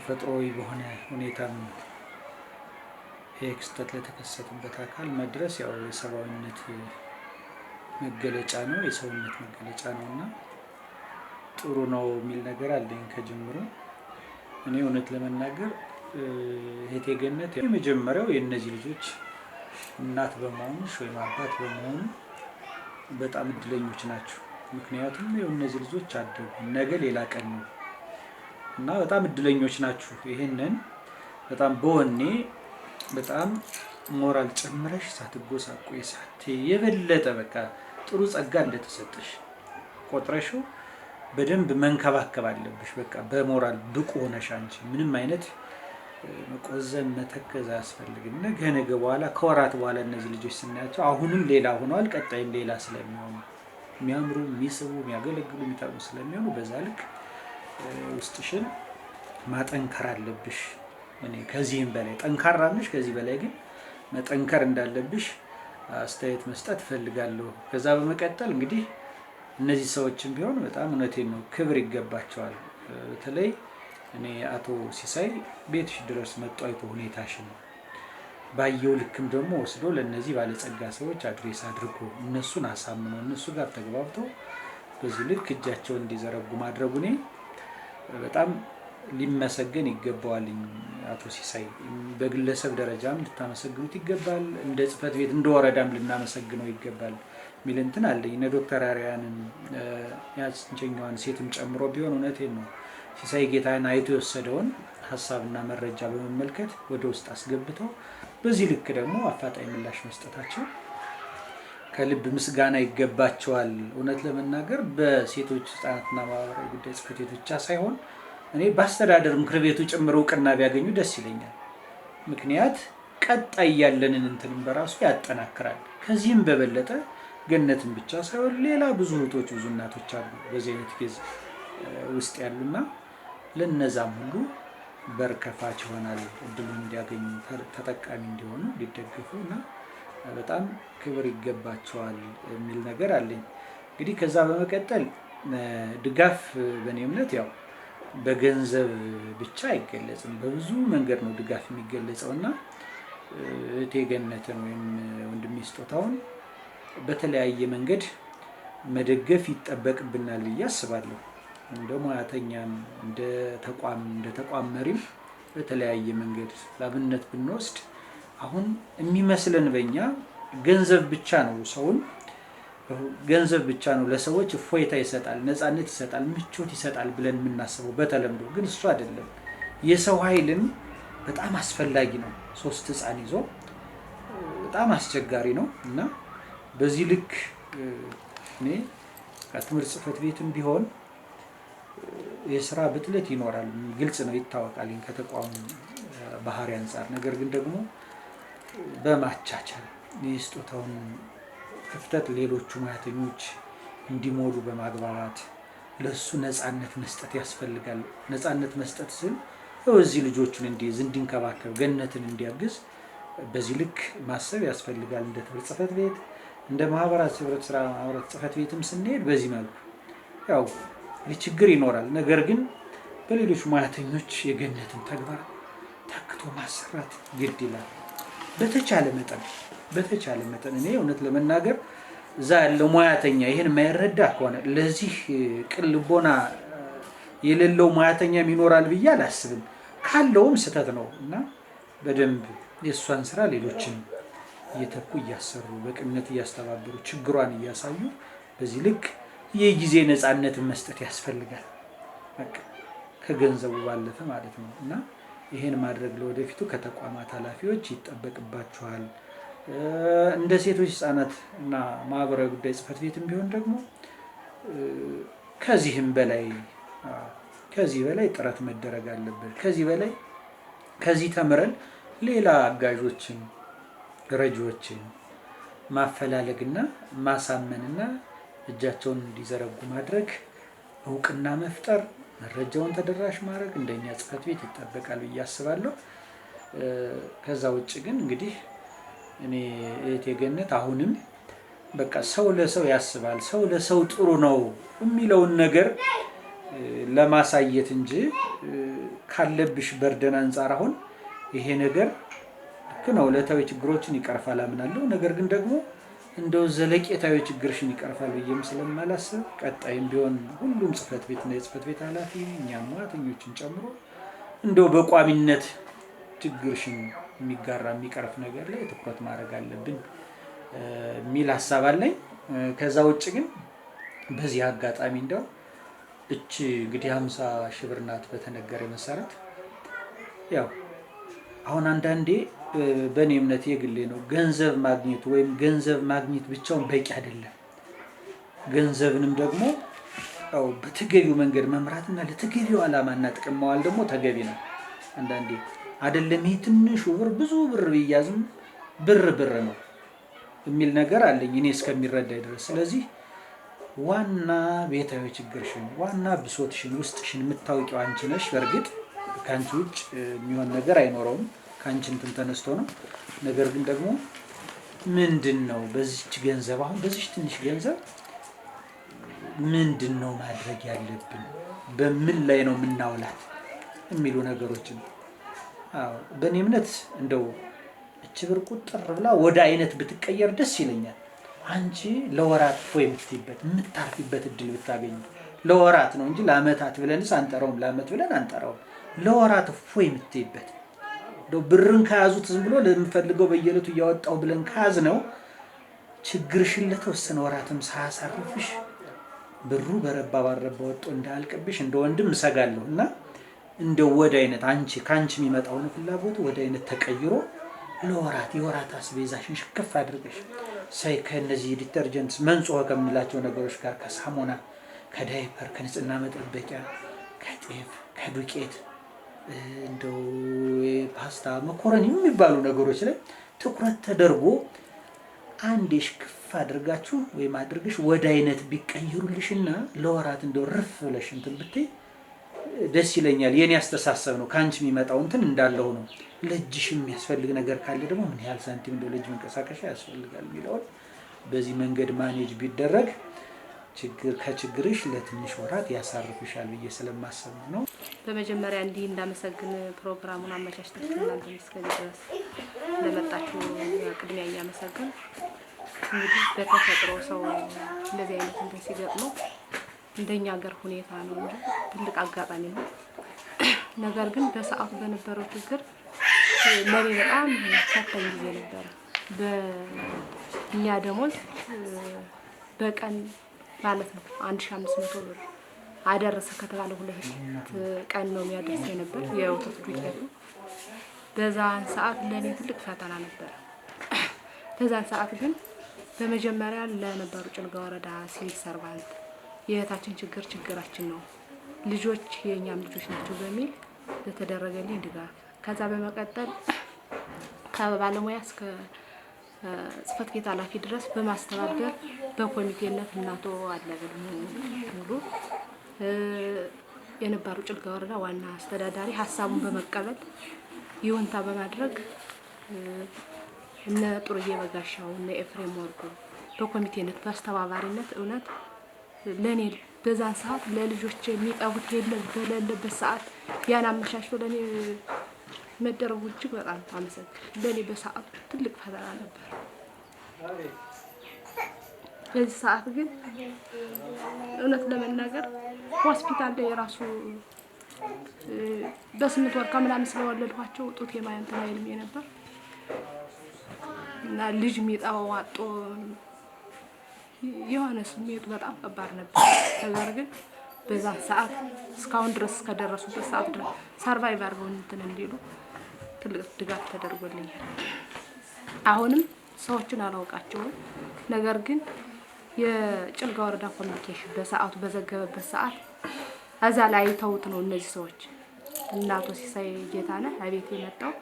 ተፈጥሯዊ በሆነ ሁኔታም ክስተት ለተከሰተበት አካል መድረስ ያው የሰብአዊነት መገለጫ ነው፣ የሰውነት መገለጫ ነው እና ጥሩ ነው የሚል ነገር አለኝ ከጅምሩ። እኔ እውነት ለመናገር እህቴ ገነት የመጀመሪያው የእነዚህ ልጆች እናት በመሆንሽ ወይም አባት በመሆኑ በጣም እድለኞች ናቸው። ምክንያቱም እነዚህ ልጆች አደጉ፣ ነገ ሌላ ቀን ነው እና በጣም እድለኞች ናችሁ። ይሄንን በጣም በወኔ በጣም ሞራል ጨምረሽ ሳትጎሳቆይ የበለጠ በቃ ጥሩ ጸጋ እንደተሰጠሽ ቆጥረሽው በደንብ መንከባከብ አለብሽ። በቃ በሞራል ብቁ ሆነሽ አንቺ ምንም አይነት መቆዘም መተከዝ አያስፈልግም። ነገ በኋላ ከወራት በኋላ እነዚህ ልጆች ስናያቸው አሁንም ሌላ ሆነዋል፣ ቀጣይም ሌላ ስለሚሆኑ የሚያምሩ የሚስቡ የሚያገለግሉ የሚጠቅሙ ስለሚሆኑ በዛ ልክ ውስጥሽን ማጠንከር አለብሽ። እኔ ከዚህም በላይ ጠንካራ ነሽ፣ ከዚህ በላይ ግን መጠንከር እንዳለብሽ አስተያየት መስጠት እፈልጋለሁ። ከዛ በመቀጠል እንግዲህ እነዚህ ሰዎችም ቢሆን በጣም እውነቴን ነው ክብር ይገባቸዋል። በተለይ እኔ አቶ ሲሳይ ቤትሽ ድረስ መጥቶ አይቶ ሁኔታሽን ባየው ልክም ደግሞ ወስዶ ለእነዚህ ባለጸጋ ሰዎች አድሬስ አድርጎ እነሱን አሳምኖ እነሱ ጋር ተግባብቶ በዚህ ልክ እጃቸውን እንዲዘረጉ ማድረጉ እኔ በጣም ሊመሰገን ይገባዋል። አቶ ሲሳይ በግለሰብ ደረጃም ልታመሰግኑት ይገባል፣ እንደ ጽሕፈት ቤት እንደ ወረዳም ልናመሰግነው ይገባል የሚል እንትን አለኝ። እነ ዶክተር አርያንን ያችኛዋን ሴትም ጨምሮ ቢሆን እውነቴን ነው ሲሳይ ጌታን አይቶ የወሰደውን ሀሳብና መረጃ በመመልከት ወደ ውስጥ አስገብተው በዚህ ልክ ደግሞ አፋጣኝ ምላሽ መስጠታቸው ከልብ ምስጋና ይገባቸዋል። እውነት ለመናገር በሴቶች ሕፃናትና ማህበራዊ ጉዳይ ጽሕፈት ቤት ብቻ ሳይሆን እኔ በአስተዳደር ምክር ቤቱ ጭምር እውቅና ቢያገኙ ደስ ይለኛል። ምክንያት ቀጣይ ያለንን እንትንም በራሱ ያጠናክራል። ከዚህም በበለጠ ገነትን ብቻ ሳይሆን ሌላ ብዙ እህቶች ብዙ እናቶች አሉ በዚህ አይነት ኬዝ ውስጥ ያሉና ለነዛም ሁሉ በር ከፋች ይሆናል። እድሉን እንዲያገኙ ተጠቃሚ እንዲሆኑ ሊደገፉ እና በጣም ክብር ይገባቸዋል የሚል ነገር አለኝ። እንግዲህ ከዛ በመቀጠል ድጋፍ በእኔ እምነት ያው በገንዘብ ብቻ አይገለጽም፣ በብዙ መንገድ ነው ድጋፍ የሚገለጸው እና እህቴ ገነትን ወይም ወንድሜ ስጦታውን በተለያየ መንገድ መደገፍ ይጠበቅብናል ብዬ አስባለሁ። እንደ ሙያተኛም እንደ ተቋም መሪም በተለያየ መንገድ ላብነት ብንወስድ አሁን የሚመስለን በእኛ ገንዘብ ብቻ ነው ገንዘብ ብቻ ነው ለሰዎች እፎይታ ይሰጣል፣ ነፃነት ይሰጣል፣ ምቾት ይሰጣል ብለን የምናስበው በተለምዶ ግን እሱ አይደለም። የሰው ኃይልም በጣም አስፈላጊ ነው። 3 ሕፃን ይዞ በጣም አስቸጋሪ ነው እና በዚህ ልክ እኔ ከትምህርት ጽሕፈት ቤትም ቢሆን የስራ ብጥለት ይኖራል፣ ግልጽ ነው፣ ይታወቃል ከተቋሙ ባህሪ አንጻር። ነገር ግን ደግሞ በማቻቻል የስጦታውን ክፍተት ሌሎቹ ሙያተኞች እንዲሞሉ በማግባባት ለሱ ነፃነት መስጠት ያስፈልጋል። ነፃነት መስጠት ስል እዚህ ልጆቹን እንዲይዝ እንዲንከባከብ ገነትን እንዲያግዝ በዚህ ልክ ማሰብ ያስፈልጋል። እንደ ትምህርት ጽሕፈት ቤት እንደ ማህበራት ህብረት ስራ ማህበራት ጽሕፈት ቤትም ስንሄድ በዚህ መልኩ ያው ችግር ይኖራል። ነገር ግን በሌሎች ሙያተኞች የገነትን ተግባር ታክቶ ማሰራት ግድ ይላል። በተቻለ መጠን እኔ እውነት ለመናገር እዛ ያለው ሙያተኛ ይሄን የማይረዳ ከሆነ ለዚህ ቅን ልቦና የሌለው ሙያተኛም ይኖራል ብዬ አላስብም። ካለውም ስህተት ነው እና በደንብ የእሷን ስራ ሌሎችን እየተኩ እያሰሩ በቅንነት እያስተባበሩ ችግሯን እያሳዩ በዚህ ልክ የጊዜ ነፃነትን መስጠት ያስፈልጋል። በቃ ከገንዘቡ ባለፈ ማለት ነው እና ይሄን ማድረግ ለወደፊቱ ከተቋማት ኃላፊዎች ይጠበቅባቸዋል። እንደ ሴቶች ሕፃናት እና ማህበራዊ ጉዳይ ጽሕፈት ቤትም ቢሆን ደግሞ ከዚህ በላይ ጥረት መደረግ አለበት። ከዚህ ተምረን ሌላ አጋዦችን ረጂዎችን ማፈላለግና ማሳመንና እጃቸውን እንዲዘረጉ ማድረግ፣ እውቅና መፍጠር፣ መረጃውን ተደራሽ ማድረግ እንደኛ ጽሕፈት ቤት ይጠበቃል ብዬ አስባለሁ። ከዛ ውጭ ግን እንግዲህ እኔ እህቴ ገነት አሁንም በቃ ሰው ለሰው ያስባል፣ ሰው ለሰው ጥሩ ነው የሚለውን ነገር ለማሳየት እንጂ ካለብሽ በርደን አንጻር አሁን ይሄ ነገር ልክ ነው ዕለታዊ ችግሮችን ይቀርፋል አምናለሁ። ነገር ግን ደግሞ እንደው ዘለቄታዊ ችግርሽን ይቀርፋል ብዬም ስለማላስብ ቀጣይም ቢሆን ሁሉም ጽህፈት ቤትና የጽህፈት ቤት ኃላፊ እኛም ሙያተኞችን ጨምሮ እንደው በቋሚነት ችግርሽን የሚጋራ የሚቀርፍ ነገር ላይ ትኩረት ማድረግ አለብን የሚል ሀሳብ አለኝ። ከዛ ውጭ ግን በዚህ አጋጣሚ እንደው እቺ እንግዲህ 50 ሺህ ብር ናት በተነገረ መሰረት ያው አሁን አንዳንዴ በእኔ እምነት የግሌ ነው ገንዘብ ማግኘት ወይም ገንዘብ ማግኘት ብቻውን በቂ አይደለም። ገንዘብንም ደግሞ ያው በተገቢው መንገድ መምራትና ለተገቢው ዓላማና ጥቅም ማዋል ደግሞ ተገቢ ነው። አንዳንዴ አይደለም ይሄ ትንሹ ብር ብዙ ብር ቢያዝም ብር ነው የሚል ነገር አለኝ እኔ እስከሚረዳኝ ድረስ። ስለዚህ ዋና ቤታዊ ችግርሽን ዋና ብሶትሽን ውስጥሽን የምታውቂው አንቺ ነሽ። በእርግጥ ከአንቺ ውጭ የሚሆን ነገር አይኖረውም፣ ከአንቺ እንትን ተነስቶ ነው። ነገር ግን ደግሞ ምንድን ነው በዚች ገንዘብ አሁን በዚች ትንሽ ገንዘብ ምንድን ነው ማድረግ ያለብን፣ በምን ላይ ነው የምናውላት የሚሉ ነገሮችን በእኔ እምነት እንደው እች ብር ቁጥር ብላ ወደ አይነት ብትቀየር ደስ ይለኛል። አንቺ ለወራት ፎይ የምትይበት የምታርፊበት እድል ብታገኝ ለወራት ነው እንጂ ለአመታት ብለንስ አንጠራውም፣ ለአመት ብለን አንጠራውም። ለወራት ፎይ የምትይበት እንደው ብርን ከያዙት ዝም ብሎ ለምፈልገው በየለቱ እያወጣው ብለን ከያዝ ነው ችግርሽን ለተወሰነ ወራትም ሳያሳርፍሽ ብሩ በረባ ባረባ ወጥቶ እንዳልቅብሽ እንደ ወንድም እሰጋለሁ። እና እንደው ወደ አይነት አንቺ ካንቺ የሚመጣውን ፍላጎት ወደ አይነት ተቀይሮ ለወራት የወራት አስቤዛሽን ሽክፍ አድርገሽ ሳይ ከነዚህ ዲተርጀንትስ መንጾህ ከምንላቸው ነገሮች ጋር ከሳሙና ከዳይፐር ከንጽህና መጠበቂያ ከጤፍ ከዱቄት እንደው ፓስታ መኮረኒ የሚባሉ ነገሮች ላይ ትኩረት ተደርጎ አንዴ ሽክፍ አድርጋችሁ ወይም አድርገሽ ወደ አይነት ቢቀይሩልሽና ለወራት እንደው ረፍ ብለሽ እንትን ብትይ ደስ ይለኛል። የኔ አስተሳሰብ ነው። ካንቺ የሚመጣው እንትን እንዳለው ነው። ለእጅሽ የሚያስፈልግ ነገር ካለ ደግሞ ምን ያህል ሳንቲም እንደው ለእጅ መንቀሳቀሻ ያስፈልጋል የሚለውን በዚህ መንገድ ማኔጅ ቢደረግ ከችግርሽ ለትንሽ ወራት ያሳርፍሻል ብዬ ስለማሰብ ነው። በመጀመሪያ እንዲህ እንዳመሰግን ፕሮግራሙን አመቻችታችሁ እናንተ እስከዚህ ድረስ ለመጣችሁ ቅድሚያ እያመሰግን እንግዲህ በተፈጥሮ ሰው እንደዚህ አይነት እንትን ሲገጥመው እንደኛ ሀገር ሁኔታ ነው እንጂ ትልቅ አጋጣሚ ነው። ነገር ግን በሰዓቱ በነበረው ችግር ለኔ በጣም ፈታኝ ጊዜ ነበር። በእኛ ደሞዝ በቀን ማለት ነው 1500 ብር አደረሰ ከተባለ 2 ቀን ነው የሚያደርስ የነበር የወተት ዱቄቱ። በዛን ሰዓት ለኔ ትልቅ ፈተና ነበር። በዛን ሰዓት ግን በመጀመሪያ ለነበሩ ጭልጋ ወረዳ ሲቪል ሰርቫንት የእህታችን ችግር ችግራችን ነው፣ ልጆች የኛም ልጆች ናቸው በሚል ለተደረገልኝ ድጋፍ፣ ከዛ በመቀጠል ከባለሙያ እስከ ጽህፈት ቤት ኃላፊ ድረስ በማስተባበር በኮሚቴነት እናቶ አለበል ሙሉ የነበሩ ጭልጋ ወረዳ ዋና አስተዳዳሪ ሀሳቡን በመቀበል ይሁንታ በማድረግ እነ ጥሩዬ በጋሻው እነ ኤፍሬም ወርቁ በኮሚቴነት በአስተባባሪነት እውነት ለኔ በዛን ሰዓት ለልጆች የሚጠቡት በሌለበት ሰዓት ያን አመሻሽቶ ለኔ መደረጉ እጅግ በጣም አመሰግናለሁ። ለኔ በሰዓቱ ትልቅ ፈተና ነበር። በዚህ ሰዓት ግን እውነት ለመናገር ሆስፒታል ላይ የራሱ በ8 ወር ከምናምን ስለወለድኋቸው ጡት የማያንተና ይልም ነበር እና ልጅ የሚጣው አጦ የሆነ ስሜቱ በጣም ከባድ ነበር። ነገር ግን በዛ ሰዓት እስካሁን ድረስ ከደረሱበት ሰዓት ድረስ ሰርቫይቭ አድርገው እንትን እንዲሉ ትልቅ ድጋፍ ተደርጎልኛል። አሁንም ሰዎችን አላውቃቸውም። ነገር ግን የጭልጋ ወረዳ ኮሚኒኬሽን በሰዓቱ በዘገበበት ሰዓት እዛ ላይ አይተውት ነው እነዚህ ሰዎች እናቶ ሲሳይ ጌታነህ አቤት የመጣው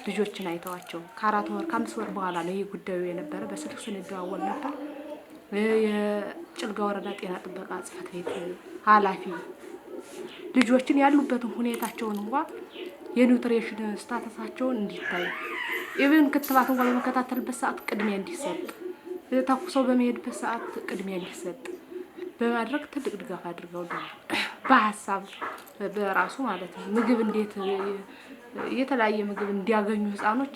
ልጆችን አይተዋቸው ከ4 ወር ከ5 ወር በኋላ ነው ይሄ ጉዳዩ የነበረ። በስልክ ስንደዋወል ነበር። የጭልጋ ወረዳ ጤና ጥበቃ ጽህፈት ቤት ኃላፊ ልጆችን ያሉበትን ሁኔታቸውን እንኳን የኒውትሪሽን ስታተሳቸውን እንዲታይ ኢቭን ክትባት እንኳን በመከታተልበት ሰዓት ቅድሚያ እንዲሰጥ ተኩሰው በመሄድበት ሰዓት ቅድሚያ እንዲሰጥ በማድረግ ትልቅ ድጋፍ አድርገውልናል። በሀሳብ በራሱ ማለት ነው ምግብ እንዴት የተለያየ ምግብ እንዲያገኙ ህፃኖች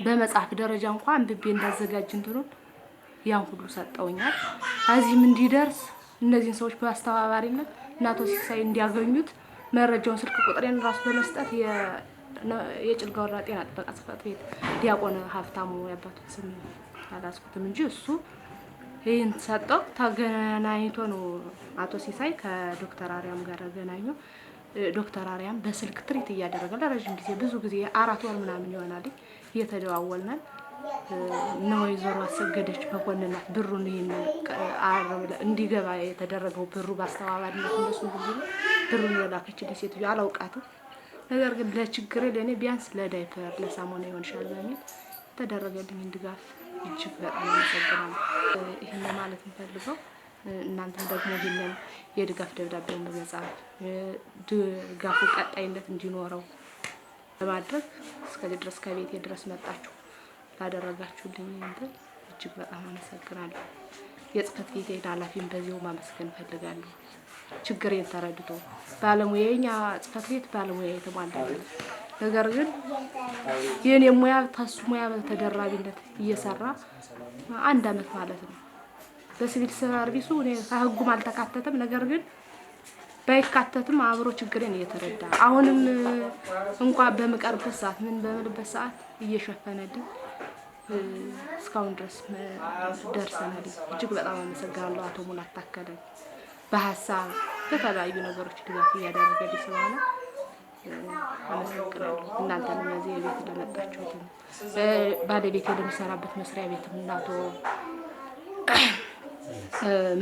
በመጽሐፍ ደረጃ እንኳን አንብቤ እንዳዘጋጅ እንትኑን ያን ሁሉ ሰጠውኛል። እዚህም እንዲደርስ እነዚህን ሰዎች በአስተባባሪነት እናቶ ሲሳይ እንዲያገኙት መረጃውን ስልክ ቁጥሬን ራሱ በመስጠት የጭልጋ ወረዳ ጤና ጥበቃ ጽሕፈት ቤት ዲያቆን ሀብታሙ ያባቱን ስም አላስኩትም እንጂ እሱ ይሄን ሰጠው። ተገናኝቶ ነው አቶ ሲሳይ ከዶክተር አርያም ጋር ገናኘው። ዶክተር አርያም በስልክ ትሪት እያደረገ ለረጅም ጊዜ ብዙ ጊዜ 4 ወር ምናምን ይሆናል እየተደዋወልናል ነው ወይዘሮ አሰገደች መኮንን ብሩን ይሄን እንዲገባ የተደረገው ብሩ ባስተባባሪነት እነሱ ሁሉ ብሩን የላከችልኝ ሴትዮ አላውቃትም። ነገር ግን ለችግሬ ለኔ ቢያንስ ለዳይፐር ለሳሙና ይሆንሻል በሚል ተደረገልኝ ድጋፍ እጅግ በጣም አመሰግናለሁ። ይሄን ማለት እንፈልገው እናንተም ደግሞ ይሄንን የድጋፍ ደብዳቤውን በመጻፍ ድጋፉ ቀጣይነት እንዲኖረው በማድረግ እስከዚህ ድረስ ከቤቴ ድረስ መጣችሁ ላደረጋችሁልኝ እንትን እጅግ በጣም አመሰግናለሁ። የጽሕፈት ቤቴ ኃላፊን በዚሁ ማመስገን ፈልጋለሁ። ችግሬን ተረድቶ ባለሙያኛ ጽሕፈት ቤት ባለሙያ የተሟላለት ነገር ግን የኔ ሙያ ታሱ ሙያ በተደራቢነት እየሰራ 1 አመት ማለት ነው። በሲቪል ሰርቪሱ እኔ ከህጉም አልተካተተም። ነገር ግን ባይካተትም አብሮ ችግሬን እየተረዳ አሁንም እንኳን በመቀርበት ሰዓት ምን በመልበት ሰዓት እየሸፈነልኝ እስካሁን ድረስ ደርሰናል። እጅግ በጣም አመሰግናለሁ። አቶ ሙላት ታከለ በሐሳብ በተለያዩ ነገሮች ድጋፍ እያደረገልኝ ስለሆነ አመሰግናለሁ። እናንተንም እዚህ ቤት ለመጣችሁት ባለቤቴ ለሚሰራበት መስሪያ ቤትም እናቶ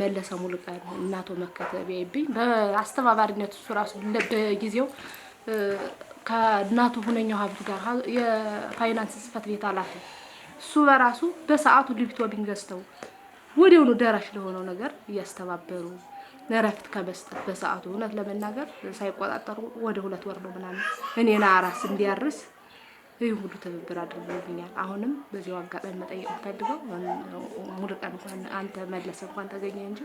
መለሰ ሙሉቀን እናቶ መከተቢያይብኝ በአስተባባሪነት እሱ ራሱ በጊዜው ከእናቱ ሁነኛው ሀብት ጋር የፋይናንስ ጽሕፈት ቤት ኃላፊ እሱ በራሱ በሰዓቱ ሊፕቶፕ ገዝተው ወዲያውኑ ደራሽ ለሆነው ነገር እያስተባበሩ ነረፍት ከመስጠት በሰዓቱ እውነት ለመናገር ሳይቆጣጠሩ ወደ 2 ወር ነው ምናምን እኔና አራስ እንዲያርስ ይሄ ሁሉ ትብብር አድርገውልኛል። አሁንም በዚሁ አጋጣሚ መጠየቅ ፈልገው ሙሉቀን እንኳን አንተ መለሰ እንኳን ተገኘ እንጂ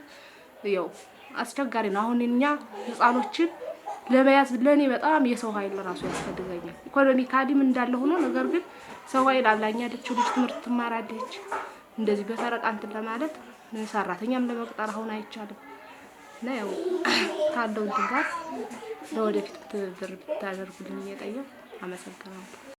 ያው አስቸጋሪ ነው። አሁን እኛ ህፃኖችን ለመያዝ ለኔ በጣም የሰው ኃይል ራሱ ያስፈልገኛል። ኢኮኖሚካሊም እንዳለ ሆኖ ነገር ግን ሰው ኃይል አብላኛ ልጅ ትምህርት ትማራለች እንደዚህ በፈረቃ እንትን ለማለት ሰራተኛም ለመቅጠር አሁን አይቻልም። እና ያው ካለው ድጋፍ ለወደፊት ትብብር ብታደርጉልኝ እየጠየቅኩ አመሰግናለሁ።